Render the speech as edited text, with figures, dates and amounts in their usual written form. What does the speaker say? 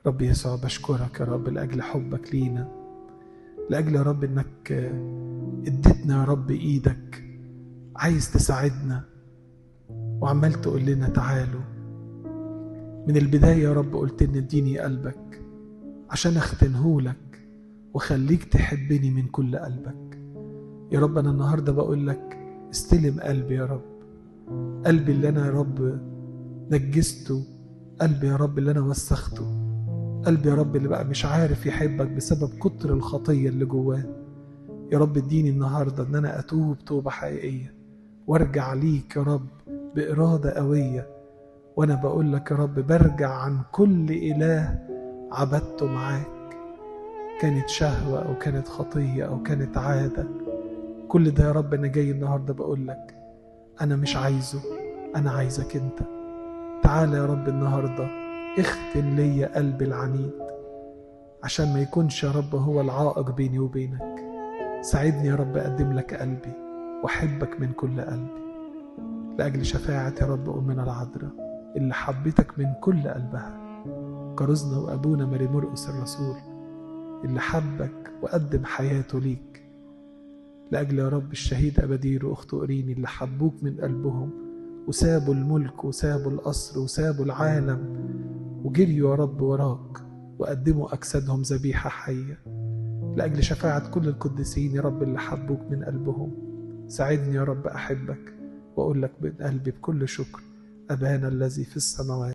رب يسوع بشكرك يا رب لأجل حبك لينا، لأجل يا رب إنك اديتنا يا رب إيدك، عايز تساعدنا وعمال تقول لنا تعالوا. من البداية يا رب قلت لنا اديني قلبك عشان اختنهولك وخليك تحبني من كل قلبك. يا رب أنا النهاردة بقول لك استلم قلبي يا رب، قلبي اللي أنا يا رب نجسته، قلبي يا رب اللي أنا وسخته، قلبي يا رب اللي بقى مش عارف يحبك بسبب كتر الخطية اللي جواه. يا رب اديني النهاردة ان انا اتوب توبة حقيقية وارجع ليك يا رب بإرادة قوية. وانا بقول لك يا رب برجع عن كل إله عبدته معاك، كانت شهوة او كانت خطية او كانت عادة. كل ده يا رب انا جاي النهاردة بقول لك انا مش عايزه، انا عايزك انت. تعالى يا رب النهاردة اختن ليا قلبي العنيد عشان ما يكونش يا رب هو العائق بيني وبينك. ساعدني يا رب أقدم لك قلبي وأحبك من كل قلبي، لأجل شفاعة يا رب أمنا العذراء اللي حبتك من كل قلبها، كرزنا وأبونا ماري مرقس الرسول اللي حبك وقدم حياته ليك، لأجل يا رب الشهيد أبدير وأخته أوريني اللي حبوك من قلبهم وسابوا الملك وسابوا القصر وسابوا العالم وجريوا يا رب وراك وقدموا أجسادهم ذبيحة حية، لأجل شفاعة كل القديسين يا رب اللي حبوك من قلبهم. ساعدني يا رب أحبك وأقول لك من قلبي بكل شكر: أبانا الذي في السماوات